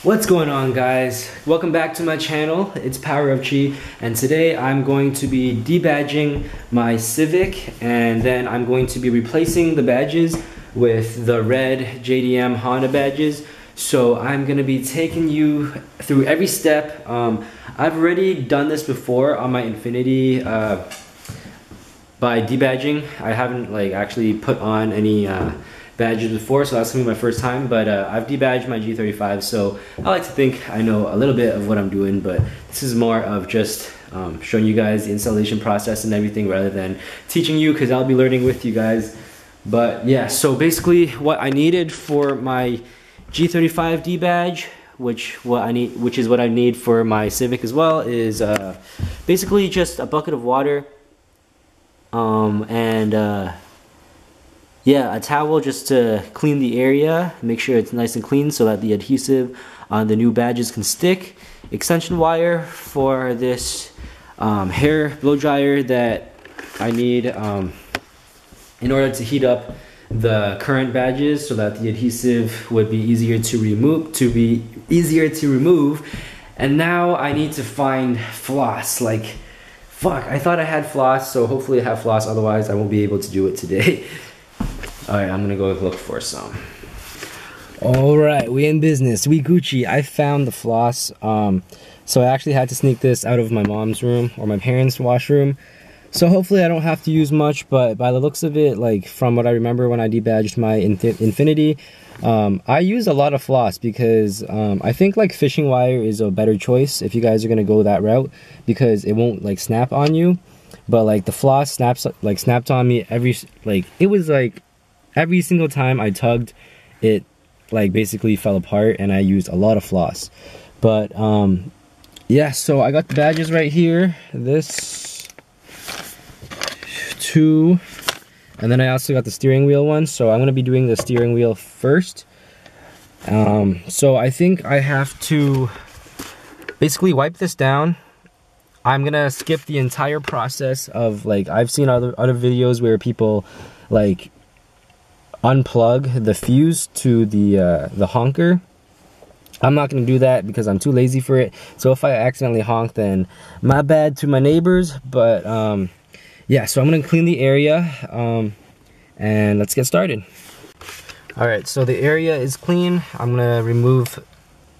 What's going on, guys? Welcome back to my channel. It's PowerofChi, and today I'm going to be debadging my Civic, and then I'm going to be replacing the badges with the red JDM Honda badges. So I'm going to be taking you through every step. I've already done this before on my Infiniti by debadging. I haven't actually put on any badges before, so that's gonna be my first time, but I've debadged my G35, so I like to think I know a little bit of what I'm doing, but this is more of just showing you guys the installation process and everything rather than teaching you, because I'll be learning with you guys. But yeah, so basically what I needed for my G35 debadge, which is what I need for my Civic as well, is basically just a bucket of water yeah, a towel just to clean the area, make sure it's nice and clean so that the adhesive on the new badges can stick. Extension wire for this hair blow dryer that I need in order to heat up the current badges so that the adhesive would be easier to remove. And now I need to find floss. Fuck, I thought I had floss, so hopefully I have floss, otherwise I won't be able to do it today. Alright, I'm gonna go look for some. Alright, we in business. We Gucci. I found the floss. So I actually had to sneak this out of my mom's room or my parents' washroom. So hopefully I don't have to use much, but by the looks of it, from what I remember when I debadged my Infiniti, I used a lot of floss because I think fishing wire is a better choice if you guys are gonna go that route, because it won't snap on you. But the floss snapped on me every single time I tugged, it basically fell apart, and I used a lot of floss. But yeah, so I got the badges right here, this, two, and then I also got the steering wheel one, so I'm gonna be doing the steering wheel first. So I think I have to basically wipe this down. I'm gonna skip the entire process of I've seen other videos where people unplug the fuse to the honker. I'm not gonna do that because I'm too lazy for it. So if I accidentally honk, then my bad to my neighbors. But yeah, so I'm gonna clean the area and let's get started. All right, so the area is clean. I'm gonna remove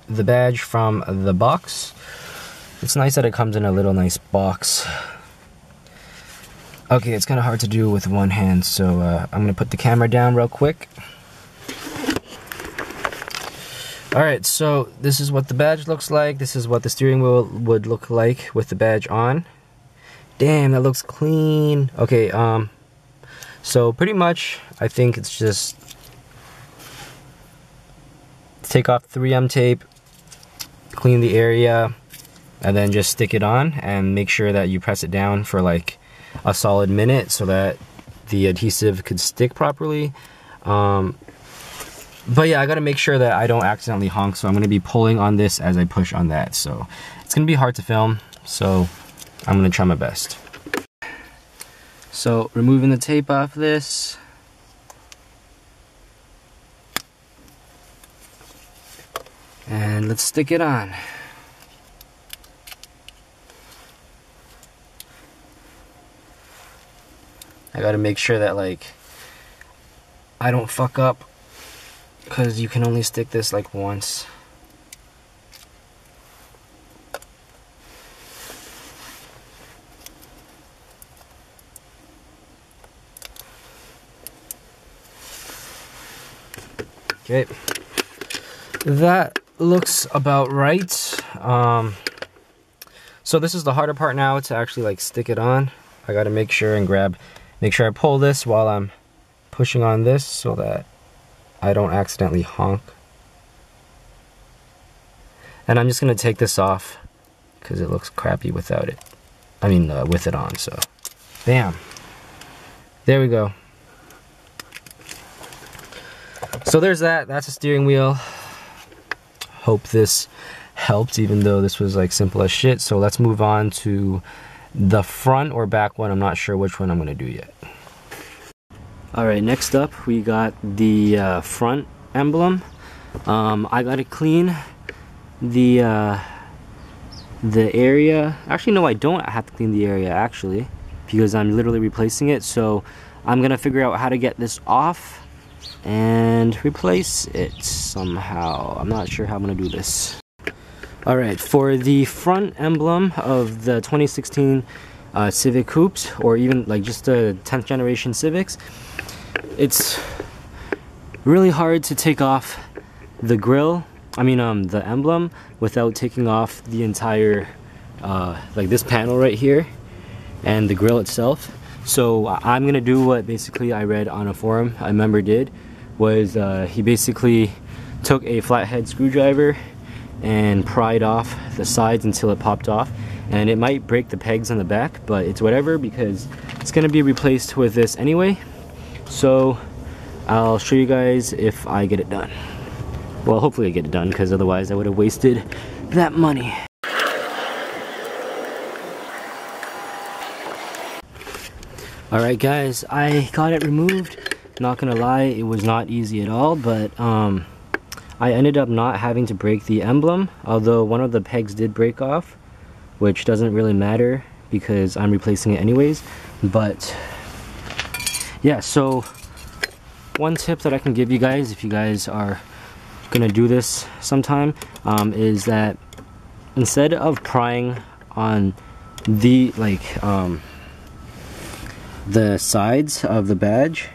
the badge from the box. It's nice that it comes in a little nice box. Okay, it's kind of hard to do with one hand, so I'm gonna put the camera down real quick. Alright, so this is what the badge looks like. This is what the steering wheel would look like with the badge on. Damn, that looks clean. Okay, so pretty much, I think it's just take off 3M tape, clean the area, and then just stick it on and make sure that you press it down for a solid minute so that the adhesive could stick properly. But yeah, I gotta make sure that I don't accidentally honk, so I'm gonna be pulling on this as I push on that. So it's gonna be hard to film, so I'm gonna try my best. So removing the tape off this. And let's stick it on. I gotta make sure that I don't fuck up, because you can only stick this once. Okay, that looks about right. So this is the harder part now, to actually stick it on. I gotta make sure I pull this while I'm pushing on this so that I don't accidentally honk. And I'm just gonna take this off because it looks crappy without it. I mean, with it on, so. Bam. There we go. So there's that. That's a steering wheel. Hope this helped, even though this was simple as shit. So let's move on to the front or back one. I'm not sure which one I'm gonna do yet. Alright, next up we got the front emblem. I got it clean. the area. Actually, no, I don't have to clean the area actually, because I'm literally replacing it. So I'm gonna figure out how to get this off and replace it somehow. I'm not sure how I'm gonna do this. All right, for the front emblem of the 2016 Civic Coupes, or even like just the 10th generation Civics, it's really hard to take off the grille, the emblem, without taking off the entire like this panel right here and the grille itself. So I'm gonna do what basically I read on a forum a member did, was he basically took a flathead screwdriver and pried off the sides until it popped off, and it might break the pegs on the back, but it's whatever because it's gonna be replaced with this anyway. So I'll show you guys if I get it done. Well, hopefully I get it done, because otherwise I would have wasted that money. Alright guys, I got it removed. Not gonna lie, it was not easy at all, but I ended up not having to break the emblem, although one of the pegs did break off, which doesn't really matter because I'm replacing it anyways. But yeah, so one tip that I can give you guys, if you guys are gonna do this sometime, is that instead of prying on the the sides of the badge,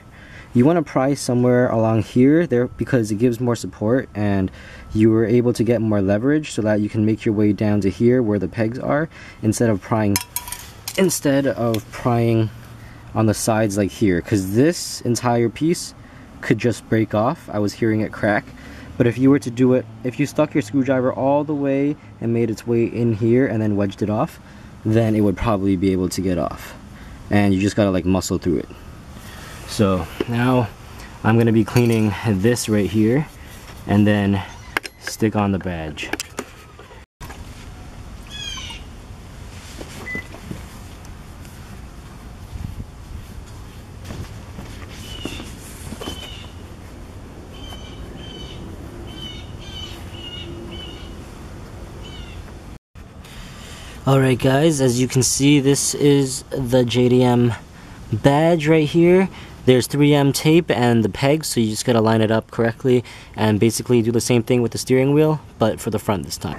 you want to pry somewhere along here there, because it gives more support and you are able to get more leverage, so that you can make your way down to here where the pegs are, instead of prying on the sides like here, because this entire piece could just break off. I was hearing it crack. But if you were to do it, if you stuck your screwdriver all the way and made its way in here and then wedged it off, then it would probably be able to get off. And you just gotta like muscle through it. So now I'm gonna be cleaning this right here and then stick on the badge. Alright guys, as you can see, this is the JDM badge right here. There's 3M tape and the pegs, so you just gotta line it up correctly and basically do the same thing with the steering wheel, but for the front this time.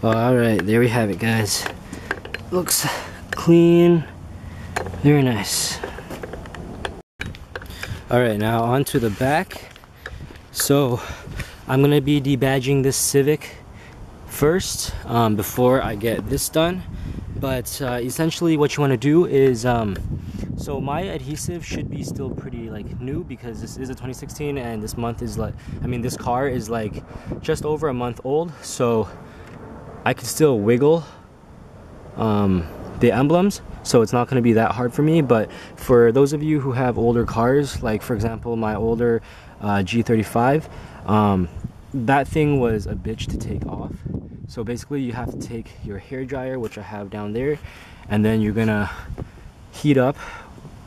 Alright, there we have it guys. Looks clean, very nice. Alright, now on to the back. So I'm gonna be debadging this Civic first before I get this done. But essentially what you want to do is so my adhesive should be still pretty like new, because this is a 2016 and this month is like, this car is like just over a month old, so I could still wiggle the emblems, so it's not going to be that hard for me. But for those of you who have older cars, like for example my older G35, that thing was a bitch to take off. So basically you have to take your hair dryer, which I have down there, and then you're gonna heat up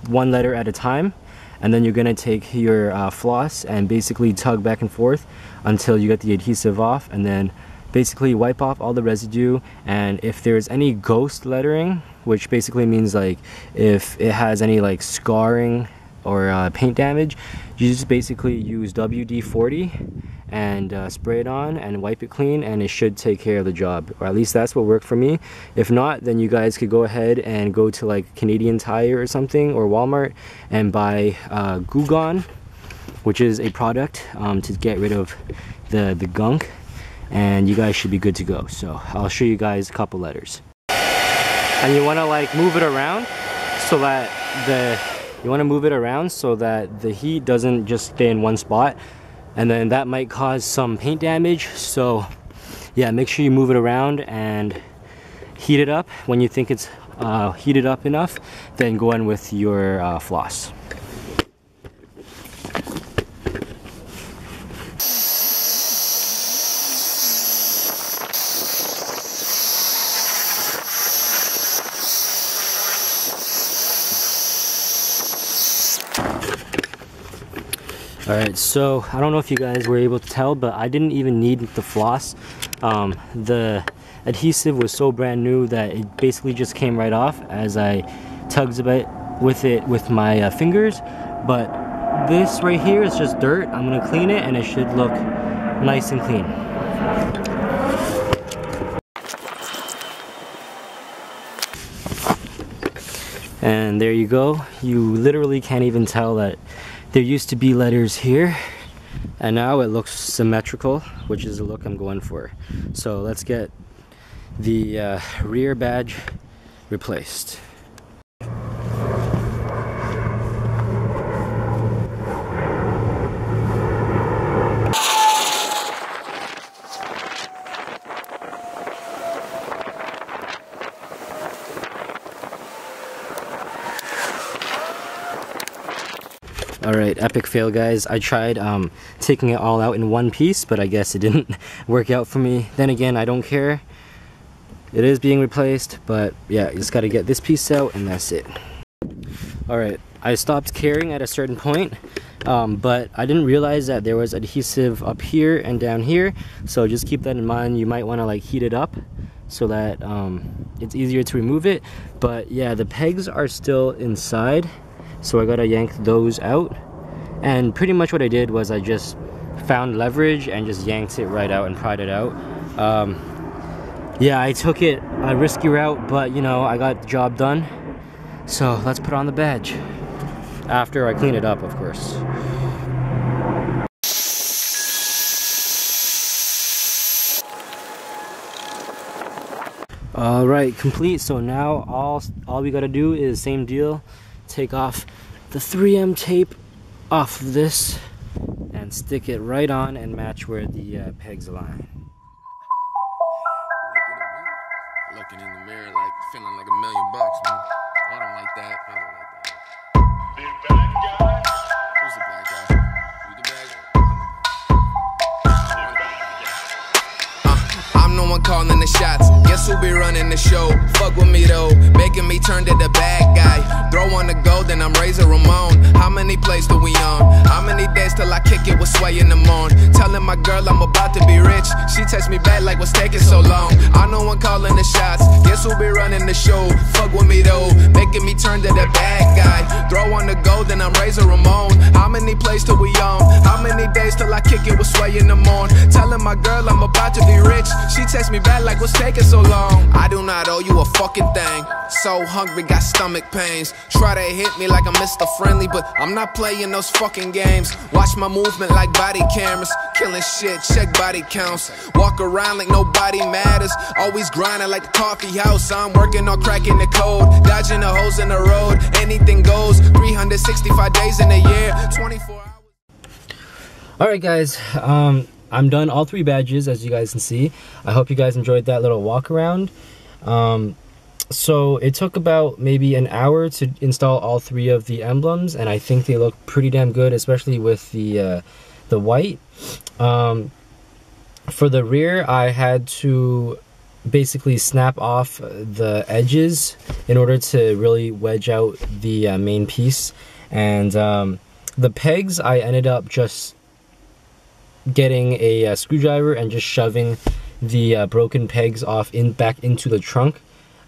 one letter at a time, and then you're gonna take your floss and basically tug back and forth until you get the adhesive off, and then basically wipe off all the residue. And if there's any ghost lettering, which basically means like if it has any like scarring or paint damage, you just basically use WD-40 and spray it on and wipe it clean, and it should take care of the job, or at least that's what worked for me. If not, then you guys could go ahead and go to like Canadian Tire or something, or Walmart, and buy Goo Gone, which is a product to get rid of the gunk, and you guys should be good to go. So I'll show you guys a couple letters. And you want to like move it around so that the heat doesn't just stay in one spot, and then that might cause some paint damage. So yeah, make sure you move it around, and heat it up. When you think it's heated up enough, then go in with your floss. Alright, so I don't know if you guys were able to tell, but I didn't even need the floss. The adhesive was so brand new that it basically just came right off as I tugged a bit with it with my fingers. But this right here is just dirt. I'm going to clean it and it should look nice and clean. And there you go. You literally can't even tell that there used to be letters here, and now it looks symmetrical, which is the look I'm going for. So let's get the rear badge replaced. Alright, epic fail guys. I tried taking it all out in one piece, but I guess it didn't work out for me. Then again, I don't care. It is being replaced, but yeah, you just gotta get this piece out and that's it. Alright, I stopped caring at a certain point, but I didn't realize that there was adhesive up here and down here, so just keep that in mind. You might want to like heat it up so that it's easier to remove it. But yeah, the pegs are still inside, so I gotta yank those out. And pretty much what I did was I just found leverage and just yanked it right out and pried it out. Yeah, I took it a risky route, but you know, I got the job done. So let's put on the badge. After I clean it up, of course. Alright, complete. So now all we gotta do is same deal. Take off the 3M tape off of this and stick it right on and match where the pegs align. Looking in the mirror like feeling like $1 million, man. I don't like that. I don't like that. The bad guy? Who's the bad guy? You the bad guy? I'm no one calling the shots. Guess who be running the show? Fuck with me though, making me turn to the bad guy. Throw on the gold, then I'm Razor Ramon. How many plays do we on? How many days till I kick it with Sway in the morning? Telling my girl I'm about to be rich. She texts me back like what's taking so long? I know one calling the shots. Guess who be running the show? Fuck with me though, making me turn to the bad guy. Throw on the gold, then I'm Razor Ramon. How many plays do we on? How many days till I kick it with Sway in the morning? Telling my girl I'm about to be rich. She texts me back like what's taking so long? I do not owe you a fucking thing. So hungry, got stomach pains. Try to hit me like I'm Mr. Friendly, but I'm not playing those fucking games. Watch my movement like body cameras. Killing shit, check body counts. Walk around like nobody matters. Always grinding like the coffee house. I'm working on cracking the code. Dodging the holes in the road. Anything goes. 365 days in a year. 24 hours. Alright guys, I'm done all 3 badges, as you guys can see. I hope you guys enjoyed that little walk around. So it took about maybe an hour to install all 3 of the emblems, and I think they look pretty damn good, especially with the white. For the rear, I had to basically snap off the edges in order to really wedge out the main piece. And the pegs, I ended up just getting a screwdriver and just shoving the broken pegs off back into the trunk.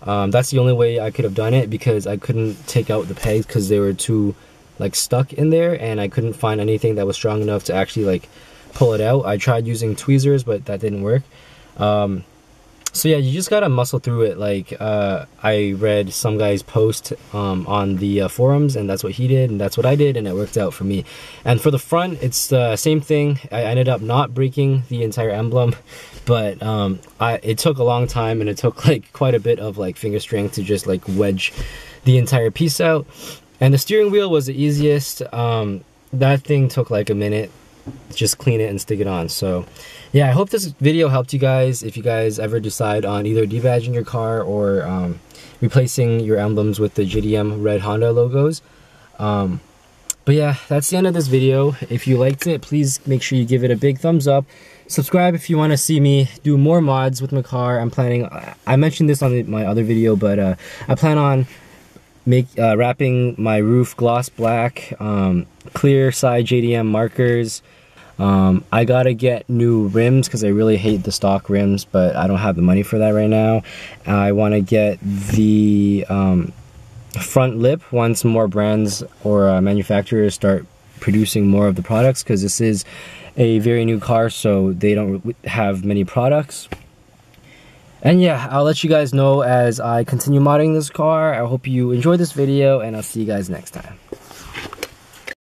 That's the only way I could have done it, because I couldn't take out the pegs because they were too like stuck in there, and I couldn't find anything that was strong enough to actually like pull it out. I tried using tweezers, but that didn't work. So yeah, you just gotta muscle through it. Like I read some guy's post on the forums, and that's what he did, and that's what I did, and it worked out for me. And for the front, it's the same thing. I ended up not breaking the entire emblem, but it took a long time, and it took like quite a bit of like finger strength to just like wedge the entire piece out. And the steering wheel was the easiest. That thing took like a minute. just clean it and stick it on. So yeah, I hope this video helped you guys if you guys ever decide on either debadging your car or replacing your emblems with the JDM red Honda logos. But yeah, that's the end of this video. If you liked it, please make sure you give it a big thumbs up. Subscribe if you want to see me do more mods with my car. I mentioned this on my other video, but I plan on wrapping my roof gloss black, clear side JDM markers. I gotta get new rims because I really hate the stock rims, but I don't have the money for that right now. I want to get the front lip once more brands or manufacturers start producing more of the products, because this is a very new car, so they don't have many products. And yeah, I'll let you guys know as I continue modding this car. I hope you enjoyed this video, and I'll see you guys next time.